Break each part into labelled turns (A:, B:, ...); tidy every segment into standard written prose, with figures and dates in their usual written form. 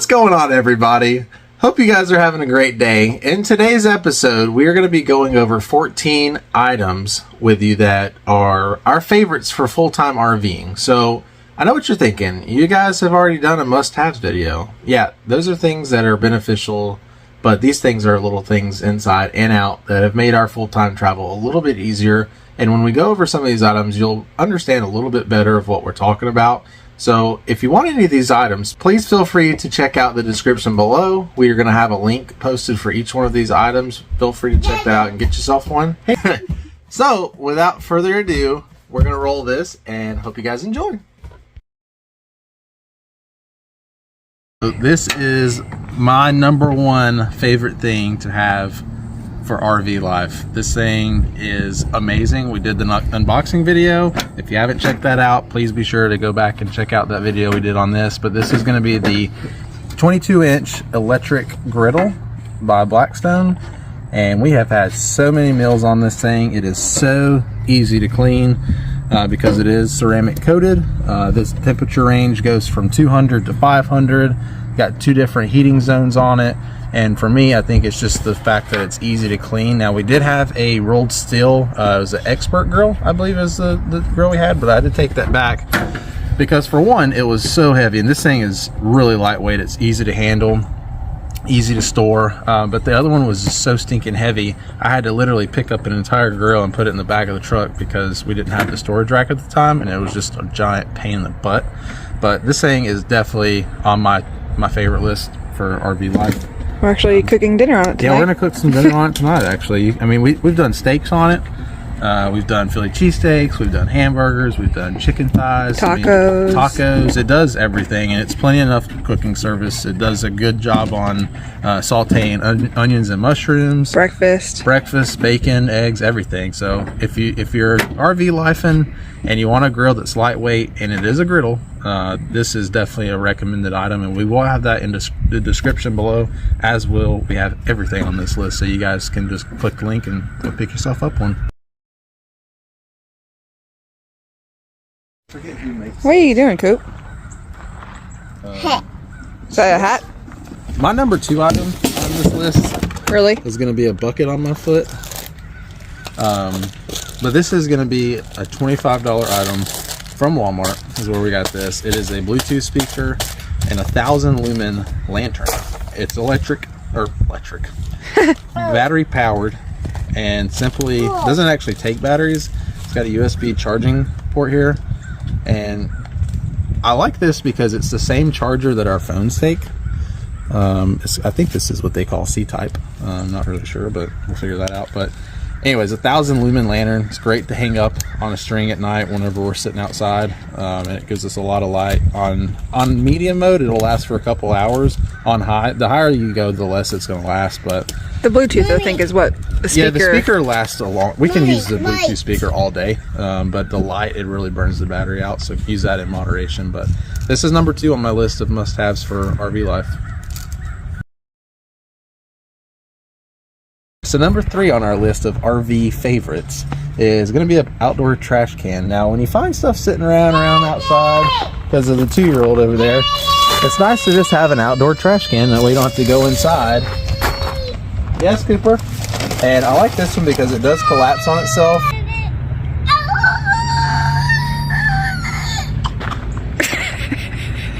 A: going on, everybody? Hope you guys are having a great day. In today's episode, we are going to be going over 14 items with you that are our favorites for full-time RVing. So I know what you're thinking. You guys have already done a must-haves video. Yeah, those are things that are beneficial, but these things are little things inside and out that have made our full-time travel a little bit easier. And when we go over some of these items, you'll understand a little bit better of what we're talking about. So if you want any of these items, please feel free to check out the description below. We are going to have a link posted for each one of these items. Feel free to check that out and get yourself one. So without further ado, we're going to roll this and hope you guys enjoy. So this is my #1 favorite thing to have for RV life. This thing is amazing. We did the unboxing video. If you haven't checked that out, please be sure to go back and check out that video we did on this. But this is going to be the 22-inch electric griddle by Blackstone, and we have had so many meals on this thing. It is so easy to clean because it is ceramic coated. This temperature range goes from 200 to 500. Got 2 different heating zones on it. And for me, I think it's just the fact that it's easy to clean. Now, we did have a rolled steel, it was an Expert grill, I believe is the grill we had, but I had to take that back because for one, it was so heavy, and this thing is really lightweight. It's easy to handle, easy to store, but the other one was just so stinking heavy. I had to literally pick up an entire grill and put it in the back of the truck because we didn't have the storage rack at the time, and it was just a giant pain in the butt. But this thing is definitely on my favorite list for RV life.
B: We're actually cooking dinner on it tonight.
A: Yeah, we're going to cook some dinner on it tonight, actually. I mean, we've done steaks on it. We've done Philly cheesesteaks. We've done hamburgers. We've done chicken thighs.
B: Tacos.
A: Tacos. It does everything, and it's plenty enough cooking service. It does a good job on sauteing onions and mushrooms. Breakfast, bacon, eggs, everything. So if you're RV lifing and you want a grill that's lightweight, and it is a griddle, this is definitely a recommended item, and we will have that in the description below, as will we have everything on this list, so you guys can just click the link and go pick yourself up one.
B: What are you doing, Coop? Is that a hat?
A: My #2 item on this list is going to be a bucket on my foot. But this is going to be a $25 item from Walmart. This is where we got this. It is a Bluetooth speaker and a 1,000 lumen lantern. It's electric, battery powered, and simply doesn't actually take batteries. It's got a USB charging port here. And I like this because it's the same charger that our phones take. I think this is what they call C-type. I'm not really sure, but we'll figure that out. But anyways, a 1,000 lumen lantern. It's great to hang up on a string at night whenever we're sitting outside, and it gives us a lot of light. On medium mode, it'll last for a couple hours. On high, the higher you go, the less it's going to last. But
B: the Bluetooth, I think, is what the speaker.
A: Yeah, the speaker lasts a long. We can use the Bluetooth speaker all day, but the light, it really burns the battery out. So use that in moderation. But this is #2 on my list of must-haves for RV life. So #3 on our list of RV favorites is going to be an outdoor trash can. Now, when you find stuff sitting around outside because of the 2-year-old over there, it's nice to just have an outdoor trash can. That way you don't have to go inside. Yes, Cooper? And I like this one because it does collapse on itself.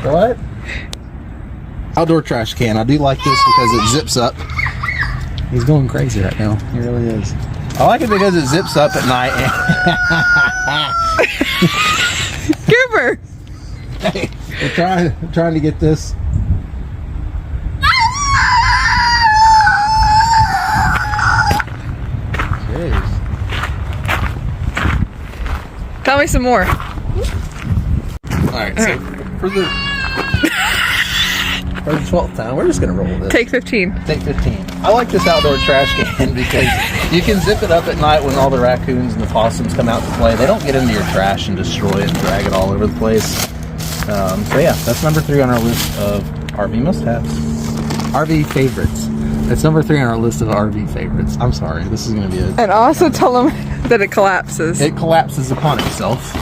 A: What? Outdoor trash can. I do like this because it zips up. He's going crazy right now. He really is. I like it because it zips up at night.
B: Cooper!
A: Hey, we're trying to get this. Jeez.
B: Tell me some more.
A: Alright, so for the 12th time, we're just going to roll this.
B: Take 15.
A: Take 15. I like this outdoor trash can because you can zip it up at night when all the raccoons and the possums come out to play. They don't get into your trash and destroy it and drag it all over the place. So yeah, that's #3 on our list of RV must-haves. RV favorites. That's #3 on our list of RV favorites. I'm sorry, this is going to be a...
B: And also tell them that it collapses.
A: It collapses upon itself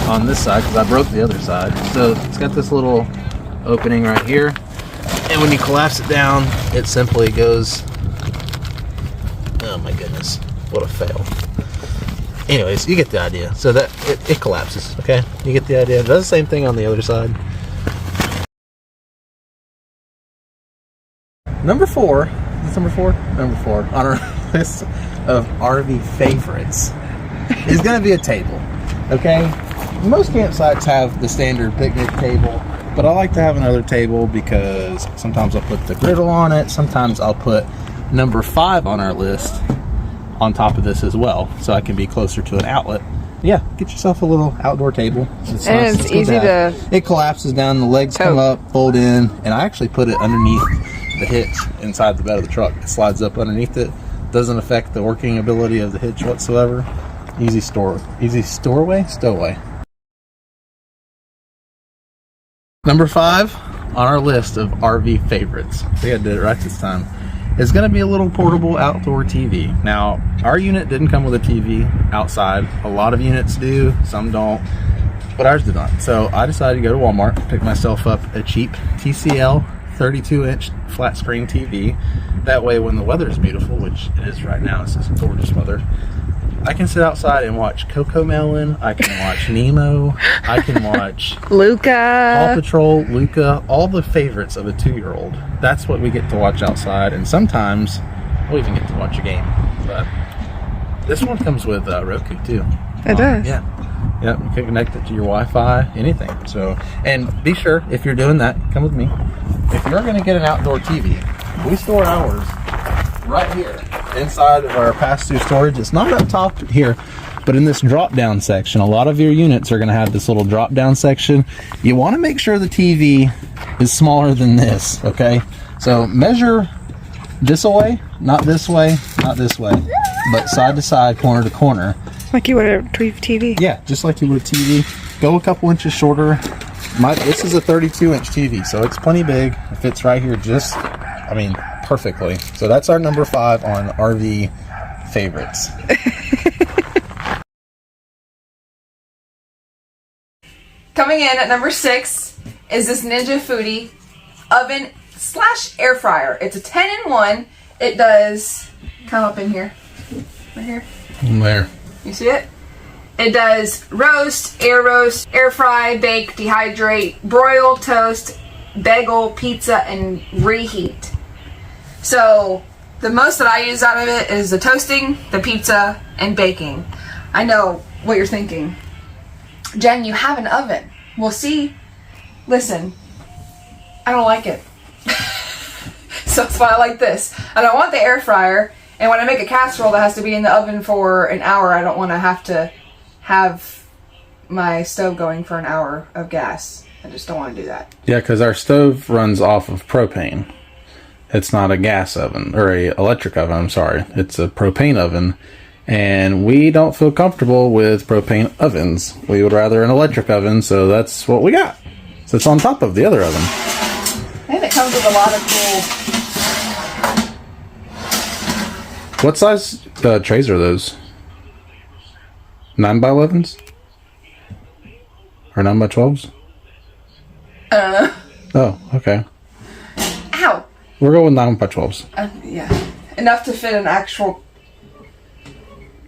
A: on this side because I broke the other side. So it's got this little opening right here. And when you collapse it down, it simply goes, oh my goodness, what a fail. Anyways, you get the idea. So that it collapses, okay? You get the idea. It does the same thing on the other side. Number 4, is this number 4? Number 4 on our list of RV favorites is going to be a table, okay? Most campsites have the standard picnic table, but I like to have another table because sometimes I'll put the griddle on it. Sometimes I'll put number 5 on our list on top of this as well, so I can be closer to an outlet. Yeah, get yourself a little outdoor table.
B: It's easy to...
A: It collapses down, the legs come up, fold in, and I actually put it underneath the hitch inside the bed of the truck. It slides up underneath it. Doesn't affect the working ability of the hitch whatsoever. Easy stowaway. Number 5 on our list of RV favorites. I think I did it right this time. It's going to be a little portable outdoor TV. Now, our unit didn't come with a TV outside. A lot of units do, some don't, but ours did not. So I decided to go to Walmart, pick myself up a cheap TCL 32-inch flat screen TV. That way when the weather is beautiful, which it is right now, it's just gorgeous weather, I can sit outside and watch Coco Melon, I can watch Nemo, I can watch
B: Luca,
A: Paw Patrol, Luca, all the favorites of a 2-year-old. That's what we get to watch outside, and sometimes we'll even get to watch a game. But this one comes with Roku too.
B: It does.
A: Yeah. Yep, you can connect it to your Wi-Fi, anything. So, and be sure, if you're doing that, come with me. If you're going to get an outdoor TV, we store ours right here inside of our pass-through storage. It's not up top here, but in this drop-down section. A lot of your units are going to have this little drop-down section. You want to make sure the TV is smaller than this, okay? So measure this away, not this way, not this way, but side to side, corner to corner.
B: Like you would a TV.
A: Yeah, just like you would a TV. Go a couple inches shorter. This is a 32-inch TV, so it's plenty big. It fits right here just, I mean, perfectly. So that's our number 5 on RV favorites.
B: Coming in at number 6 is this Ninja Foodie oven / air fryer. It's a 10-in-1. It does come up in here, right here.
A: There.
B: You see it? It does roast, air fry, bake, dehydrate, broil, toast, bagel, pizza, and reheat. So the most that I use out of it is the toasting, the pizza, and baking. I know what you're thinking. Jen, you have an oven. Well, see, listen, I don't like it. So that's why I like this. I don't want the air fryer. And when I make a casserole that has to be in the oven for an hour, I don't want to have my stove going for an hour of gas. I just don't want to do that.
A: Yeah, because our stove runs off of propane. It's not a gas oven, or a electric oven, I'm sorry. It's a propane oven. And we don't feel comfortable with propane ovens. We would rather an electric oven, so that's what we got. So it's on top of the other oven.
B: And it comes with a lot of cool...
A: What size trays are those? 9x11s? Or 9x12s?
B: I don't know.
A: Oh, okay.
B: Ow!
A: We're going 9x12s.
B: Yeah. Enough to fit an actual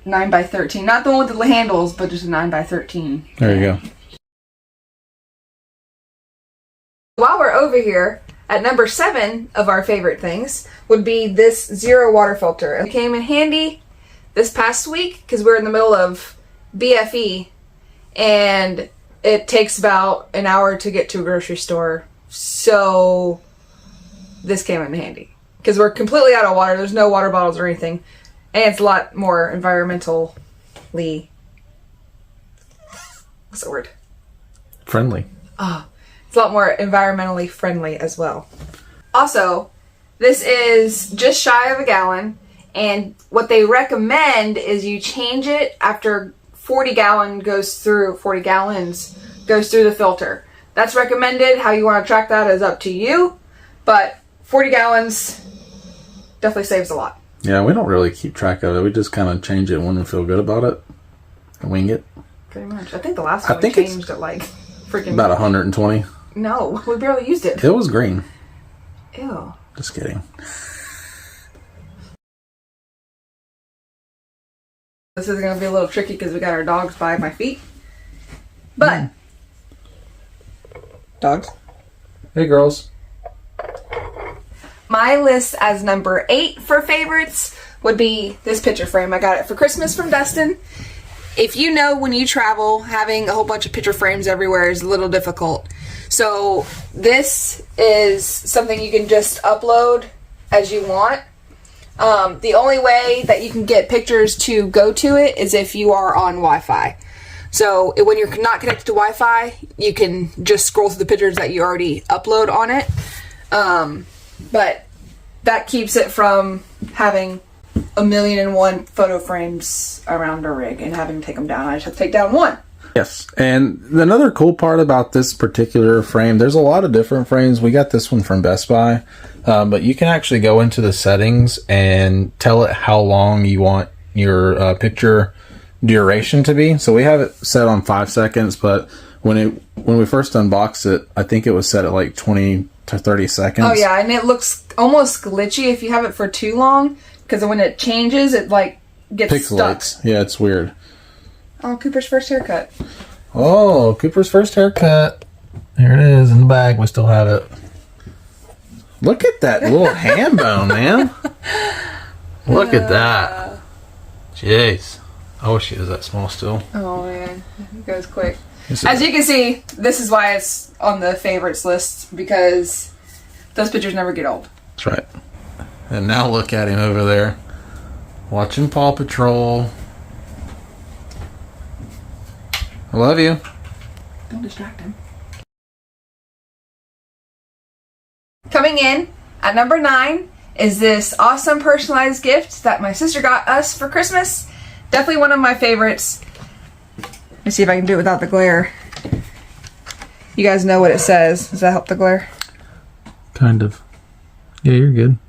B: 9x13. Not the one with the handles, but just a 9x13.
A: There you go.
B: While we're over here, at number 7 of our favorite things would be this zero water filter. It came in handy this past week because we're in the middle of BFE and it takes about an hour to get to a grocery store. So this came in handy because we're completely out of water. There's no water bottles or anything. And it's a lot more environmentally... What's the word?
A: Friendly.
B: It's a lot more environmentally friendly as well. Also, this is just shy of a gallon, and what they recommend is you change it after 40 gallons goes through the filter. That's recommended. How you want to track that is up to you, but 40 gallons definitely saves a lot.
A: Yeah, we don't really keep track of it. We just kind of change it when we feel good about it and wing it.
B: Pretty much. I think the last one we changed it like freaking...
A: About 120.
B: No, we barely used it.
A: It was green.
B: Ew.
A: Just kidding.
B: This is going to be a little tricky because we got our dogs by my feet. But, dogs.
A: Hey, girls.
B: My list as number 8 for favorites would be this picture frame. I got it for Christmas from Dustin. If you know, when you travel, having a whole bunch of picture frames everywhere is a little difficult. So this is something you can just upload as you want. The only way that you can get pictures to go to it is if you are on Wi-Fi. So when you're not connected to Wi-Fi, you can just scroll through the pictures that you already upload on it. But that keeps it from having 1,000,001 photo frames around our rig and having to take them down. I just have to take down one.
A: Yes, and another cool part about this particular frame, there's a lot of different frames. We got this one from Best Buy, but you can actually go into the settings and tell it how long you want your picture duration to be. So we have it set on 5 seconds, but when we first unboxed it, I think it was set at like 20 to 30 seconds.
B: Oh yeah, and it looks almost glitchy if you have it for too long, because when it changes, it like gets
A: Pixelates.
B: stuck.
A: Yeah, it's weird.
B: Oh, Cooper's first haircut.
A: Oh, Cooper's first haircut. There it is in the bag. We still have it. Look at that little ham bone, man. Look at that. Jeez. I wish it was that small still.
B: Oh man, it goes quick. As you can see, this is why it's on the favorites list, because those pictures never get old.
A: That's right. And now look at him over there, watching Paw Patrol. I love you.
B: Don't distract him. Coming in at number 9 is this awesome personalized gift that my sister got us for Christmas. Definitely one of my favorites. Let me see if I can do it without the glare. You guys know what it says. Does that help the glare?
A: Kind of. Yeah, you're good.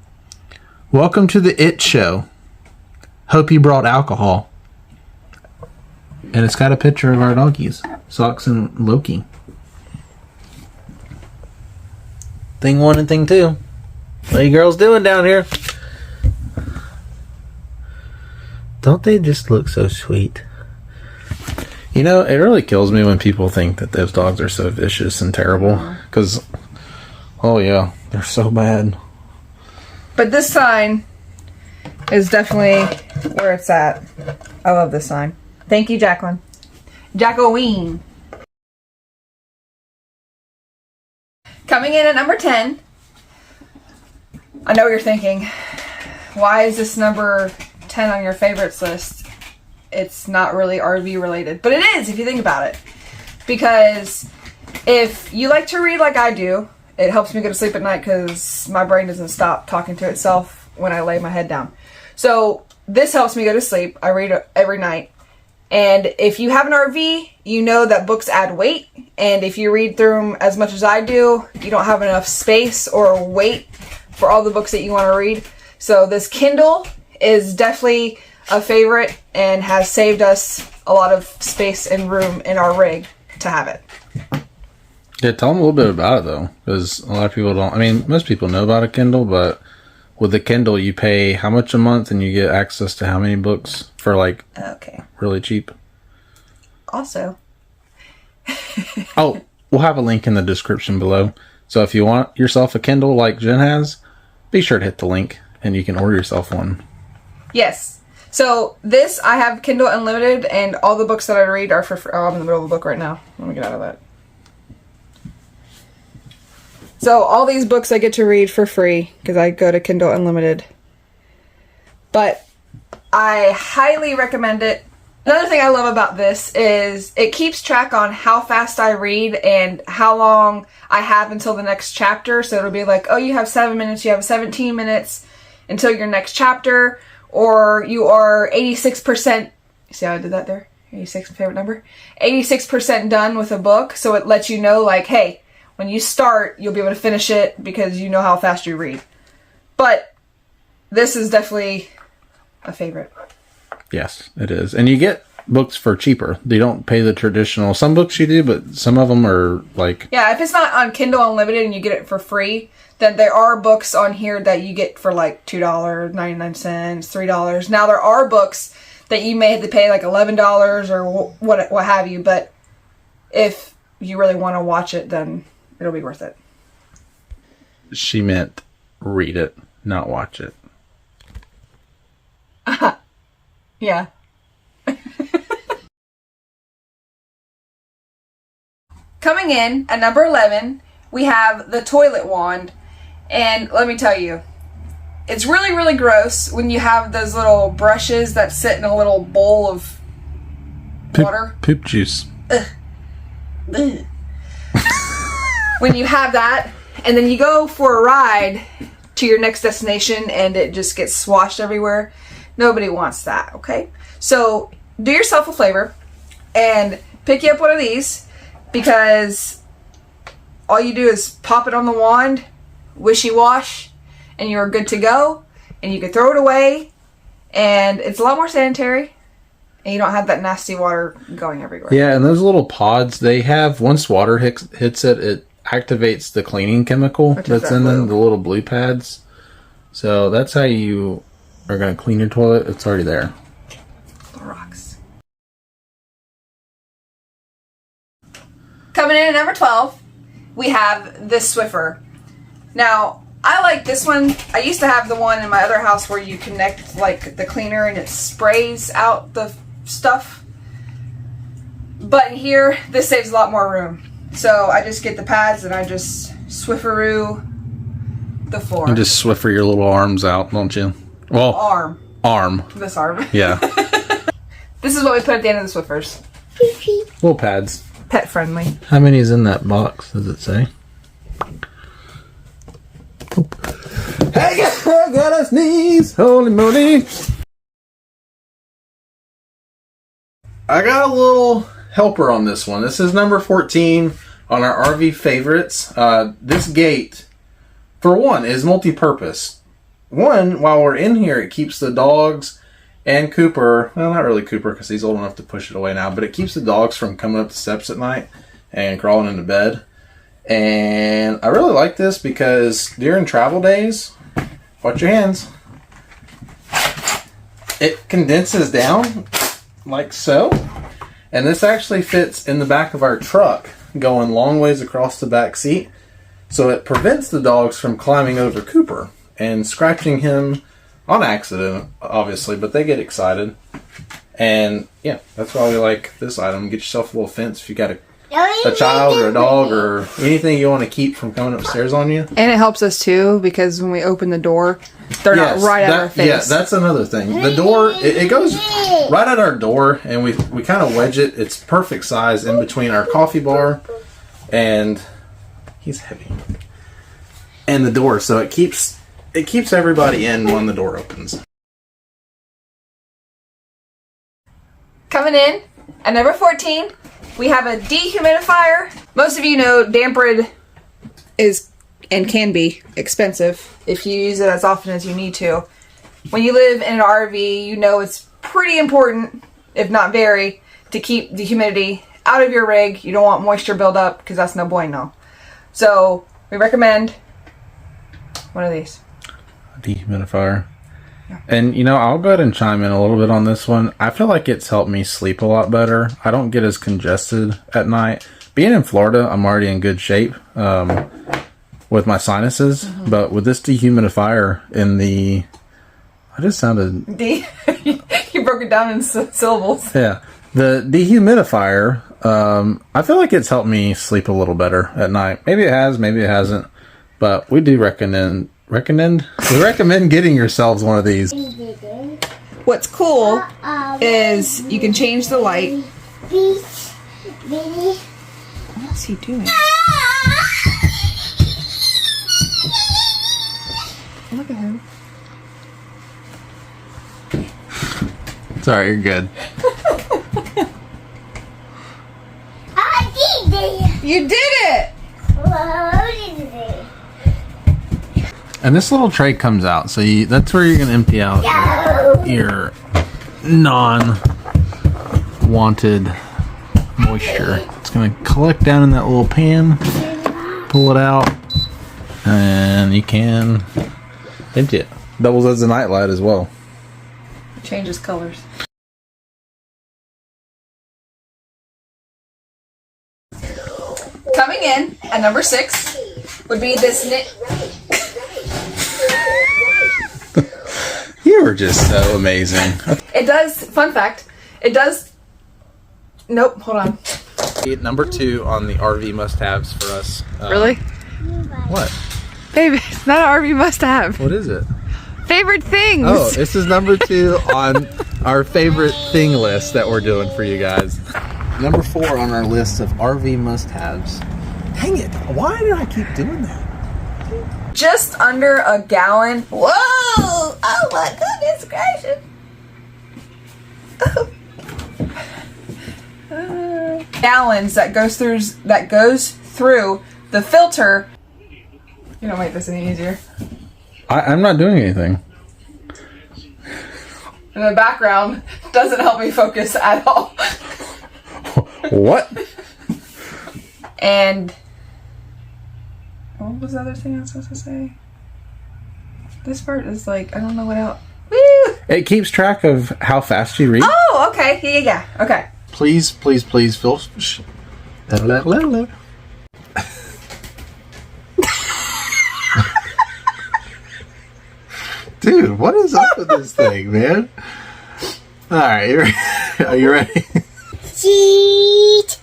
A: Welcome to the It Show. Hope you brought alcohol. And it's got a picture of our doggies, Socks and Loki. Thing 1 and thing 2. What are you girls doing down here? Don't they just look so sweet? You know, it really kills me when people think that those dogs are so vicious and terrible. Because, oh yeah, they're so bad.
B: But this sign is definitely where it's at. I love this sign. Thank you, Jacqueline. Jacqueline. Coming in at number 10. I know what you're thinking. Why is this number 10 on your favorites list? It's not really RV related. But it is, if you think about it. Because if you like to read like I do, it helps me go to sleep at night because my brain doesn't stop talking to itself when I lay my head down. So this helps me go to sleep. I read every night. And if you have an RV, you know that books add weight. And if you read through them as much as I do, you don't have enough space or weight for all the books that you want to read. So this Kindle is definitely a favorite and has saved us a lot of space and room in our rig to have it.
A: Yeah, tell them a little bit about it, though. Because a lot of people don't... I mean, most people know about a Kindle, but with the Kindle, you pay how much a month and you get access to how many books for, like, really cheap?
B: Also.
A: Oh, we'll have a link in the description below. So if you want yourself a Kindle like Jen has, be sure to hit the link and you can order yourself one.
B: Yes. So this, I have Kindle Unlimited, and all the books that I read are for free. Oh, I'm in the middle of a book right now. Let me get out of that. So all these books I get to read for free because I go to Kindle Unlimited. But I highly recommend it. Another thing I love about this is it keeps track on how fast I read and how long I have until the next chapter. So it'll be like, oh, you have 7 minutes, you have 17 minutes until your next chapter, or you are 86%. See how I did that there? 86, favorite number? 86% done with a book. So it lets you know, like, hey, when you start, you'll be able to finish it because you know how fast you read. But this is definitely a favorite.
A: Yes, it is. And you get books for cheaper. They don't pay the traditional. Some books you do, but some of them are like...
B: Yeah, if it's not on Kindle Unlimited and you get it for free, then there are books on here that you get for like $2.99, $3. Now, there are books that you may have to pay like $11 or what have you, but if you really want to watch it, then it'll be worth it.
A: She meant read it, not watch it.
B: Yeah. Coming in at number 11, we have the toilet wand. And let me tell you, it's really, really gross when you have those little brushes that sit in a little bowl of water.
A: Poop juice.
B: Ugh. Ugh. When you have that, and then you go for a ride to your next destination and it just gets swashed everywhere, nobody wants that, okay? So do yourself a favor and pick you up one of these, because all you do is pop it on the wand, wishy-wash, and you're good to go, and you can throw it away, and it's a lot more sanitary, and you don't have that nasty water going everywhere.
A: Yeah, and those little pods, they have, once water hits it, it activates the cleaning chemical that's in them, the little blue pads. So that's how you are going to clean your toilet. It's already there.
B: The rocks. Coming in at number 12, we have this Swiffer. Now, I like this one. I used to have the one in my other house where you connect like the cleaner and it sprays out the stuff. But here, this saves a lot more room. So I just get the pads and I just Swifferoo the floor.
A: You just Swiffer your little arms out, don't you? Well, arm.
B: This arm.
A: Yeah.
B: This is what we put at the end of the Swiffers.
A: Little pads.
B: Pet friendly.
A: How many is in that box, does it say? Hey, I got a sneeze. Holy moly. I got a little helper on this one. This is number 14 on our RV favorites. This gate, for one, is multi-purpose. One, while we're in here, it keeps the dogs and Cooper, well, not really Cooper because he's old enough to push it away now, but it keeps the dogs from coming up the steps at night and crawling into bed. And I really like this because during travel days, watch your hands, it condenses down like so. And this actually fits in the back of our truck, going long ways across the back seat. So it prevents the dogs from climbing over Cooper and scratching him on accident, obviously, but they get excited. And yeah, that's why we like this item. Get yourself a little fence if you got a child or a dog or anything you want to keep from coming upstairs on you.
B: And it helps us too, because when we open the door, they're not right at our face.
A: Yeah, that's another thing. The door, it goes right at our door, and we kind of wedge it. It's perfect size in between our coffee bar and he's heavy. And the door, so it keeps everybody in when the door opens.
B: Coming in at number 14, we have a dehumidifier. Most of you know Dampered is and can be expensive if you use it as often as you need to. When you live in an RV, you know it's pretty important, if not very, to keep the humidity out of your rig. You don't want moisture buildup because that's no bueno. So we recommend one of these.
A: Dehumidifier. Yeah. And you know, I'll go ahead and chime in a little bit on this one. I feel like it's helped me sleep a lot better. I don't get as congested at night. Being in Florida, I'm already in good shape with my sinuses, but with this dehumidifier in the, I just sounded
B: you broke it down in syllables.
A: Yeah, the dehumidifier, I feel like it's helped me sleep a little better at night. Maybe it has, maybe it hasn't, but we do recommend getting yourselves one of these.
B: What's cool is you can change the light. What's he doing? Look at him.
A: Sorry, you're good.
B: I did it! You did it!
A: And this little tray comes out, so that's where you're going to empty out your non-waste unwanted moisture. It's going to collect down in that little pan, pull it out, and you can empty it. Doubles as a nightlight as well.
B: It changes colors. Coming in at number 6 would be this knit.
A: You were just so amazing.
B: It does, fun fact, it does, nope, hold on.
A: Number 2 on the RV must-haves for us.
B: Really?
A: What?
B: Baby, it's not an RV must-have.
A: What is it?
B: Favorite things.
A: Oh, this is number 2 on our favorite thing list that we're doing for you guys. Number 4 on our list of RV must-haves. Dang it, why did I keep doing that?
B: Just under a gallon. Whoa! Oh my goodness gracious. Gallons that goes through the filter. You don't make this any easier.
A: I'm not doing anything.
B: And the background doesn't help me focus at all.
A: What?
B: And what was the other thing I was supposed to say? This part is like, I don't know what else. Woo!
A: It keeps track of how fast you read.
B: Oh, okay. Yeah. Okay.
A: Please, please, please, Phil. Dude, what is up with this thing, man? All right, are you ready? Cheese.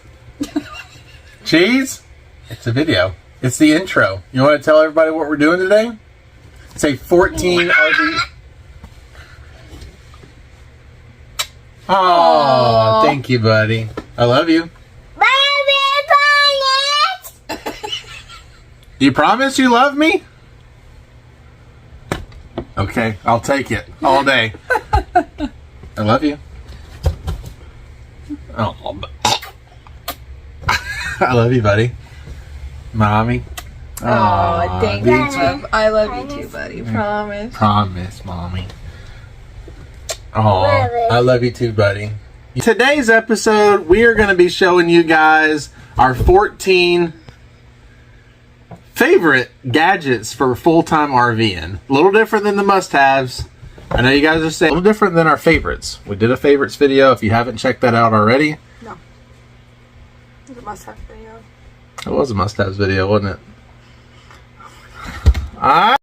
A: Cheese? It's a video. It's the intro. You want to tell everybody what we're doing today? Say 14 RV. Oh, thank you, buddy. I love you. You promise you love me? Okay, I'll take it all day. I love you. Oh, I love you, buddy. Mommy.
B: Oh, thank you. I love you too, buddy. Promise.
A: Promise, Mommy. Oh, I love you too, buddy. Today's episode, we are going to be showing you guys our 14 favorite gadgets for full-time RVing. A little different than the must-haves. I know you guys are saying a little different than our favorites. We did a favorites video. If you haven't checked that out already.
B: No. It was a must-have video.
A: It was a must-haves video, wasn't it? Alright.